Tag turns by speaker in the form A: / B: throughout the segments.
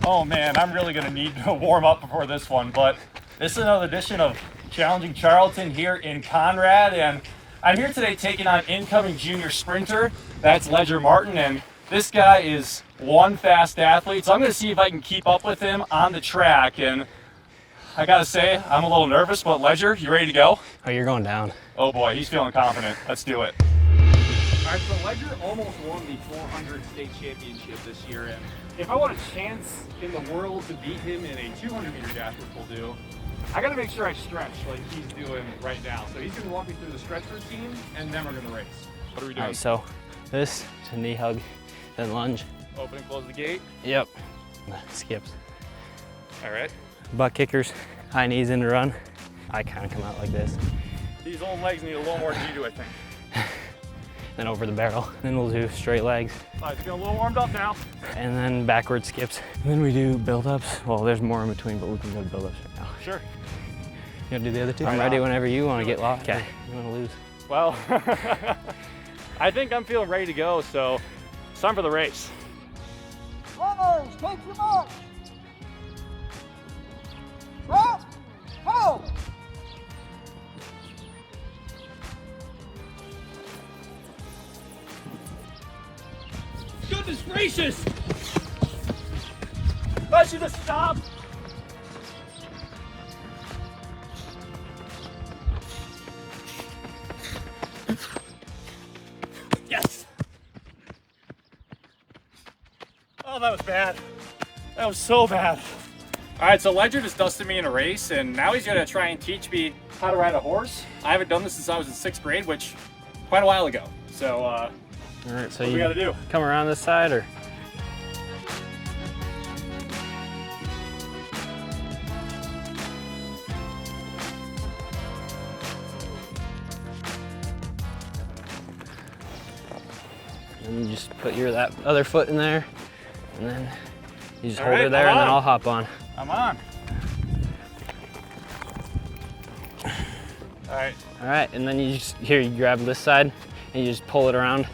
A: Oh man, I'm really gonna need to warm up before this one, but this is another edition of Challenging Charlton here in Conrad, and I'm here today taking on incoming junior sprinter. That's Ledger Martin, and this guy is one fast athlete, so I'm gonna see if I can keep up with him on the track. And I gotta say, I'm a little nervous, but Ledger, you ready to go?
B: Oh, you're going down.
A: Oh boy, he's feeling confident. Let's do it. All right, so Ledger almost won the 400 state championship this year, and if I want a chance in the world to beat him in a 200-meter dash, which we'll do, I gotta make sure I stretch like he's doing right now. So he's gonna walk me through the stretch routine, and then we're gonna race. What are we doing?
B: All right, so this to knee hug, then lunge.
A: Open and close the gate.
B: Yep. Skips.
A: All right.
B: Butt kickers, high knees in the run. I kind of come out like this.
A: These old legs need a little more than you do, I think.
B: Then over the barrel. Then we'll do straight legs.
A: All right, feel a little warmed up now.
B: And then backward skips. And then we do build-ups. Well, there's more in between, but we can go to build-ups right now.
A: Sure.
B: You want to do the other two?
A: Right
B: I'm ready
A: on.
B: whenever you want to get locked. Okay. You want to lose?
A: Well, I think I'm feeling ready to go, so it's time for the race.
C: Runners, take your mark. Stop. Hold.
A: Goodness gracious! I should have stopped. Yes! Oh, that was bad. That was so bad. All right, so Ledger just dusted me in a race, and now he's gonna try and teach me how to ride a horse. I haven't done this since I was in 6th grade, which quite a while ago. So,
B: All right, so
A: what do
B: you
A: we gotta do?
B: come around this side or? And you just put that other foot in there, and then you just
A: All
B: hold
A: right,
B: her there,
A: I'm
B: and then
A: on.
B: I'll hop on.
A: I'm on. All right.
B: All right, and then you grab this side, and you just pull it around,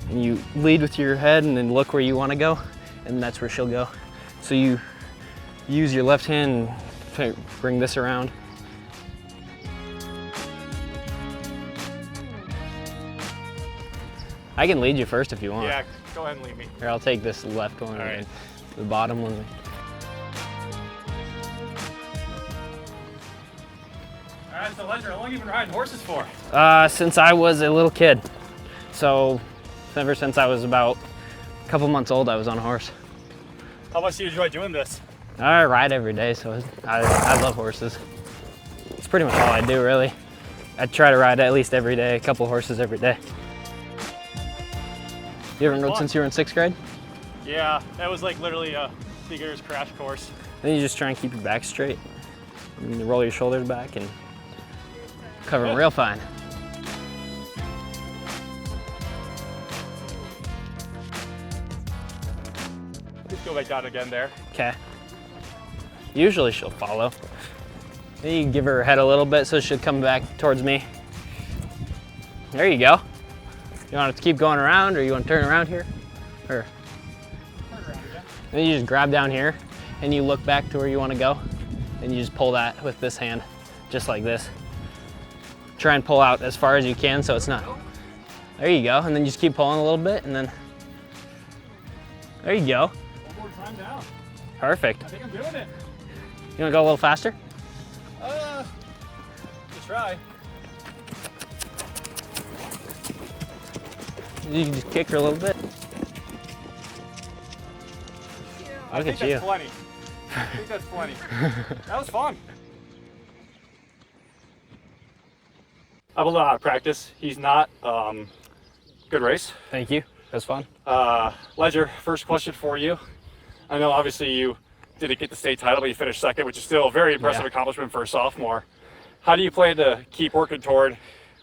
B: and you lead with your head, and then look where you want to go, and that's where she'll go. So you use your left hand and bring this around. I can lead you first if you want.
A: Yeah, go ahead and leave me.
B: Here, I'll take this left one,
A: All right.
B: and the bottom one.
A: All right, so Ledger, how long have you been riding horses for?
B: Since I was a little kid. So ever since I was about a couple months old, I was on a horse.
A: How much do you enjoy doing this?
B: I ride every day, so I love horses. It's pretty much all I do, really. I try to ride at least every day, a couple horses every day. You haven't rode since you were in 6th grade?
A: Yeah, that was like literally a beginner's crash course.
B: Then you just try and keep your back straight. And you roll your shoulders back and cover them real fine.
A: Just go back down again there.
B: Okay. Usually she'll follow. Then you can give her head a little bit so she'll come back towards me. There you go. You want to keep going around, or you want to turn around here? Or then you just grab down here and you look back to where you want to go, and you just pull that with this hand, just like this. Try and pull out as far as you can so it's not. There you go, and then you just keep pulling a little bit, and then there you go.
A: One more time down.
B: Perfect.
A: I think I'm doing it.
B: You want to go a little faster?
A: To try.
B: You can just kick her a little bit.
A: I
B: Look
A: think
B: at you.
A: that's plenty. I think that's plenty. That was fun. I've a lot of practice. He's not. Good race.
B: Thank you. That was fun.
A: Ledger, first question for you. I know obviously you didn't get the state title, but you finished 2nd, which is still a very impressive
B: Yeah.
A: accomplishment for a sophomore. How do you plan to keep working toward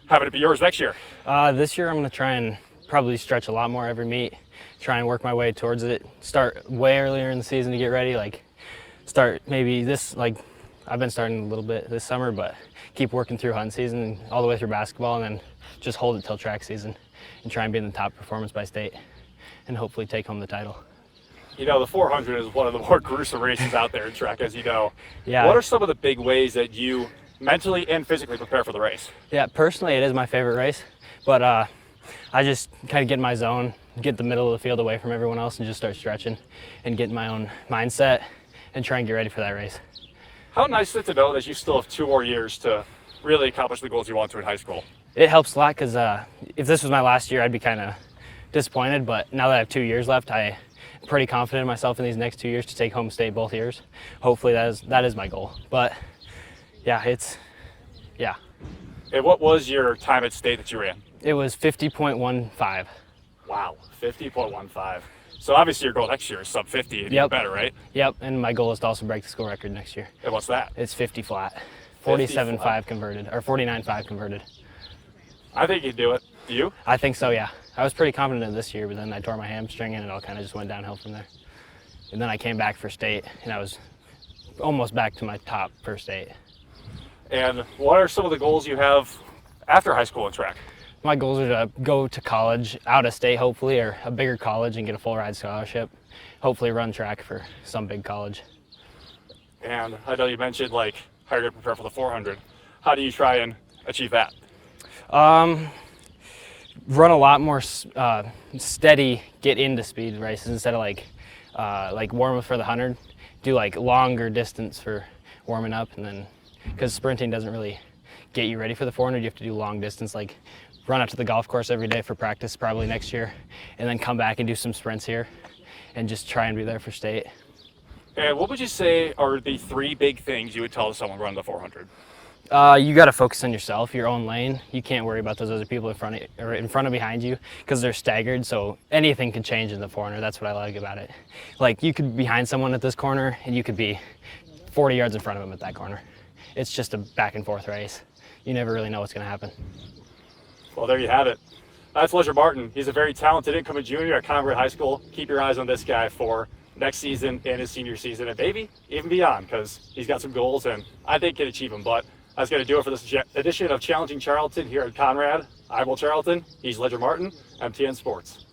A: having it be yours next year?
B: This year I'm going to try and probably stretch a lot more every meet, try and work my way towards it. Start way earlier in the season to get ready, like start maybe this, like I've been starting a little bit this summer, but keep working through hunting season all the way through basketball, and then just hold it till track season and try and be in the top performance by state and hopefully take home the title.
A: You know, the 400 is one of the more gruesome races out there in track, as you know.
B: Yeah.
A: What are some of the big ways that you mentally and physically prepare for the race?
B: Yeah, personally, it is my favorite race, but I just kind of get in my zone, get the middle of the field away from everyone else, and just start stretching and get in my own mindset and try and get ready for that race.
A: How nice is it to know that you still have 2 more years to really accomplish the goals you want to in high school?
B: It helps a lot because if this was my last year, I'd be kind of disappointed, but now that I have 2 years left, I'm pretty confident in myself in these next 2 years to take home state both years. Hopefully that is my goal. But yeah, yeah.
A: And what was your time at state that you ran?
B: It was 50.15.
A: Wow, 50.15. So obviously your goal next year is sub 50 and even better, right?
B: Yep, and my goal is to also break the school record next year.
A: And what's that?
B: It's 50 flat. 47.5 converted, or 49.5 converted.
A: I think you do it. Do you?
B: I think so, yeah. I was pretty confident this year, but then I tore my hamstring and it all kind of just went downhill from there. And then I came back for state, and I was almost back to my top for state.
A: And what are some of the goals you have after high school in track?
B: My goals are to go to college, out of state hopefully, or a bigger college and get a full ride scholarship. Hopefully run track for some big college.
A: And I know you mentioned like how you're going to prepare for the 400. How do you try and achieve that?
B: Run a lot more steady, get into speed races instead of like warm up for the 100. Do like longer distance for warming up, and then because sprinting doesn't really get you ready for the 400, you have to do long distance, like run out to the golf course every day for practice probably next year, and then come back and do some sprints here and just try and be there for state.
A: And what would you say are the 3 big things you would tell someone running the 400?
B: You got to focus on yourself, your own lane. You can't worry about those other people in front of behind you because they're staggered. So anything can change in the 400. That's what I like about it. Like you could be behind someone at this corner and you could be 40 yards in front of them at that corner. It's just a back and forth race. You never really know what's going to happen.
A: Well, there you have it. That's Ledger Martin. He's a very talented incoming junior at Conrad High School. Keep your eyes on this guy for next season and his senior season, and maybe even beyond, because he's got some goals and I think can achieve them. But that's going to do it for this edition of Challenging Charlton here at Conrad. I'm Will Charlton. He's Ledger Martin, MTN Sports.